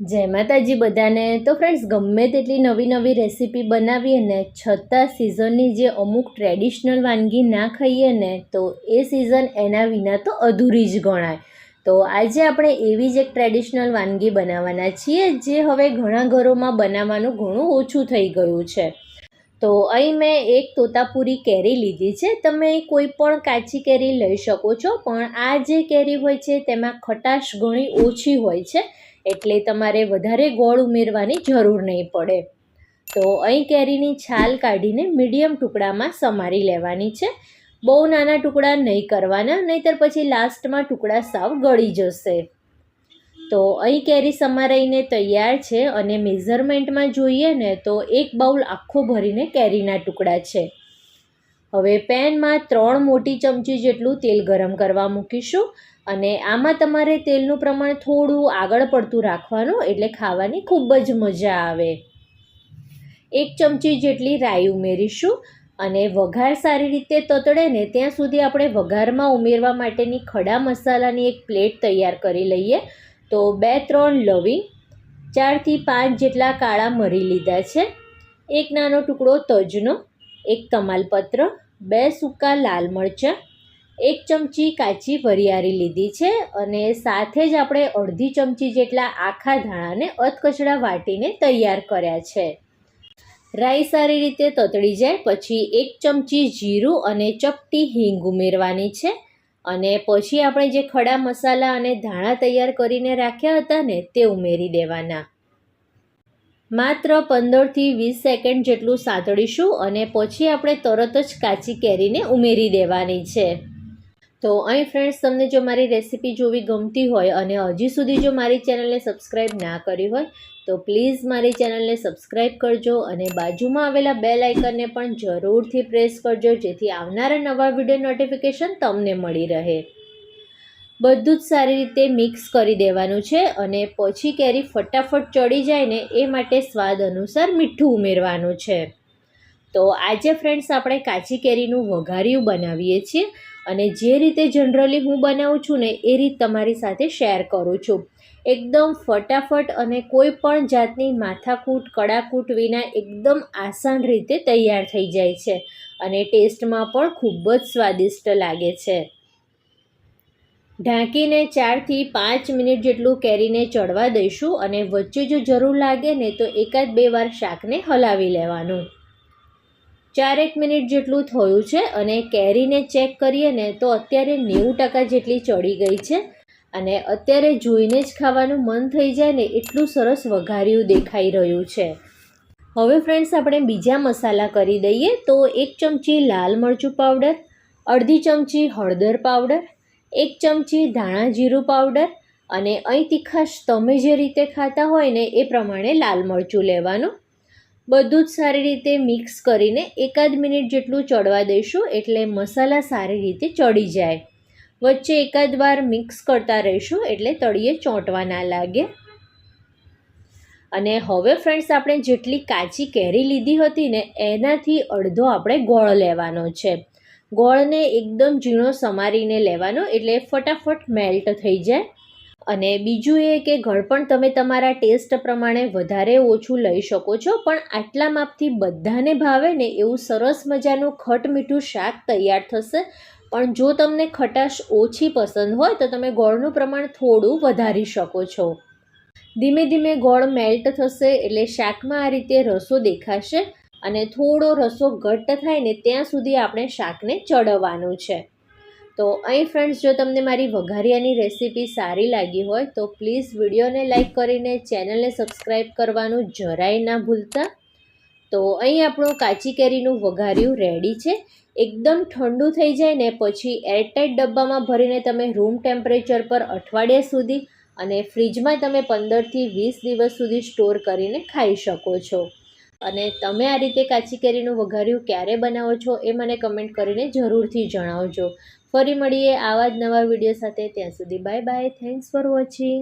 જય માતાજી બધાને। તો ફ્રેન્ડ્સ, ગમે તેટલી નવી નવી રેસીપી બનાવીએ ને છતાં સિઝનની જે અમુક ટ્રેડિશનલ વાનગી ના ખાઈએ ને તો એ સિઝન એના વિના તો અધૂરી જ ગણાય। તો આજે આપણે એવી જ એક ટ્રેડિશનલ વાનગી બનાવવાના છીએ જે હવે ઘણા ઘરોમાં બનાવવાનું ઘણું ઓછું થઈ ગયું છે। તો અહીં મેં એક તોતાપુરી કેરી લીધી છે। તમે કોઈ પણ કાચી કેરી લઈ શકો છો, પણ આ જે કેરી હોય છે તેમાં ખટાશ ઘણી ઓછી હોય છે, એટલે તમારે વધારે ગોળ ઉમેરવાની જરૂર નહીં પડે। તો અહીં કેરીની છાલ કાઢીને મીડિયમ ટુકડામાં સમારી લેવાની છે। બહુ નાના ટુકડા નહીં કરવાના, નહીંતર પછી લાસ્ટમાં ટુકડા સાવ ગળી જશે। તો અહીં કેરી સમારાઈને તૈયાર છે અને મેઝરમેન્ટમાં જોઈએ ને તો 1 બાઉલ આખો ભરીને કેરીના ટુકડા છે। હવે પેનમાં 3 મોટી ચમચી જેટલું તેલ ગરમ કરવા મૂકીશું અને આમાં તમારે તેલનું પ્રમાણ થોડું આગળ પડતું રાખવાનું, એટલે ખાવાની ખૂબ જ મજા આવે। 1 ચમચી જેટલી રાઈ ઉમેરીશું અને વઘાર સારી રીતે તતડે ને ત્યાં સુધી આપણે વઘારમાં ઉમેરવા માટેની ખડા મસાલાની એક પ્લેટ તૈયાર કરી લઈએ। તો 2-3 લવિંગ, 4થી 5 જેટલા કાળા મરી લીધા છે, 1 નાનો ટુકડો તજનો, 1 તમાલપત્ર, 2 સૂકા લાલ મરચાં, 1 ચમચી કાચી વરિયાળી લીધી છે અને સાથે જ આપણે અડધી ચમચી જેટલા આખા ધાણાને અધકચરા વાટીને તૈયાર કર્યા છે। રાઈ સારી રીતે તતડી જાય પછી 1 ચમચી જીરું અને ચપટી હિંગ ઉમેરવાની છે અને પછી આપણે જે ખડા મસાલા અને ધાણા તૈયાર કરીને રાખ્યા હતા ને તે ઉમેરી દેવાના। માત્ર 15થી 20 સેકન્ડ જેટલું સાંતળીશું અને પછી આપણે તરત જ કાચી કેરીને ઉમેરી દેવાની છે। તો અહીં ફ્રેન્ડ્સ, તમને જો મારી રેસીપી જોવી ગમતી હોય અને હજી સુધી જો મારી ચેનલને સબસ્ક્રાઈબ ના કરી હોય તો પ્લીઝ મારી ચેનલને સબસ્ક્રાઈબ કરજો અને બાજુમાં આવેલા બેલ આઇકનને પણ જરૂરથી પ્રેસ કરજો, જેથી આવનારા નવા વિડીયો નોટિફિકેશન તમને મળી રહે। બધું જ સારી રીતે મિક્સ કરી દેવાનું છે અને પછી કેરી ફટાફટ ચડી જાય ને એ માટે સ્વાદ અનુસાર મીઠું ઉમેરવાનું છે। તો આજે ફ્રેન્ડ્સ આપણે કાચી કેરીનું વઘારિયું બનાવીએ છીએ અને જે રીતે જનરલી હું બનાવું છું ને એ રીત તમારી સાથે શેર કરું છું। એકદમ ફટાફટ અને કોઈ પણ જાતની માથાકૂટ કડાકૂટ વિના એકદમ આસાન રીતે તૈયાર થઈ જાય છે અને ટેસ્ટમાં પણ ખૂબ જ સ્વાદિષ્ટ લાગે છે। ઢાંકીને 4થી 5 મિનિટ જેટલું કેરીને ચડવા દઈશું અને વચ્ચે જો જરૂર લાગે ને તો 1-2 વાર શાકને હલાવી લેવાનું। 4-1 મિનિટ જેટલું થયું છે અને કેરીને ચેક કરીએ ને તો અત્યારે 90% જેટલી ચડી ગઈ છે અને અત્યારે જોઈને જ ખાવાનું મન થઈ જાય ને એટલું સરસ વઘારિયું દેખાઈ રહ્યું છે। હવે ફ્રેન્ડ્સ, આપણે બીજા મસાલા કરી દઈએ। તો 1 ચમચી લાલ મરચું પાવડર, અડધી ચમચી હળદર પાવડર, 1 ચમચી ધાણા જીરું પાવડર અને અહીં તીખાશ તમે જે રીતે ખાતા હોય ને એ પ્રમાણે લાલ મરચું લેવાનું। બધું જ સારી રીતે મિક્સ કરીને 1-2 મિનિટ જેટલું ચડવા દઈશું, એટલે મસાલા સારી રીતે ચડી જાય। વચ્ચે 1-2 વાર મિક્સ કરતા રહીશું એટલે તળિયે ચોંટવા ના લાગે। અને હવે ફ્રેન્ડ્સ, આપણે જેટલી કાચી કેરી લીધી હતી ને એનાથી અડધો આપણે ગોળ લેવાનો છે। ગોળને એકદમ ઝીણો સમારીને લેવાનો, એટલે ફટાફટ મેલ્ટ થઈ જાય। અને બીજું એ કે ગળપણ તમે તમારા ટેસ્ટ પ્રમાણે વધારે ઓછું લઈ શકો છો, પણ આટલા માપથી બધાને ભાવે ને એવું સરસ મજાનું ખટ મીઠું શાક તૈયાર થશે। પણ જો તમને ખટાશ ઓછી પસંદ હોય તો તમે ગોળનું પ્રમાણ થોડું વધારી શકો છો। ધીમે ધીમે ગોળ મેલ્ટ થશે એટલે શાકમાં આ રીતે રસો દેખાશે અને થોડો રસો ઘટ્ટ થાય ને ત્યાં સુધી આપણે શાકને ચડવવાનું છે। તો અહીં ફ્રેન્ડ્સ, જો તમને મારી વઘારિયાની રેસીપી સારી લાગી હોય તો પ્લીઝ વિડીયોને લાઇક કરીને ચેનલને સબસ્ક્રાઈબ કરવાનું જરાય ના ભૂલતા। તો અહીં આપણું કાચી કેરીનું વઘારિયું રેડી છે। એકદમ ઠંડુ થઈ જાય ને પછી એરટાઇટ ડબ્બામાં ભરીને તમે રૂમ ટેમ્પરેચર પર અઠવાડિયા સુધી અને ફ્રીજમાં તમે 15થી 20 દિવસ સુધી સ્ટોર કરીને ખાઈ શકો છો। અને તમે આ રીતે કાચી કેરીનું વઘારિયું ક્યારે બનાવો છો એ મને કમેન્ટ કરીને જરૂરથી જણાવજો। ફરી મળીએ આવા જ નવા વિડીયો સાથે। ત્યાં સુધી bye bye, thanks for watching.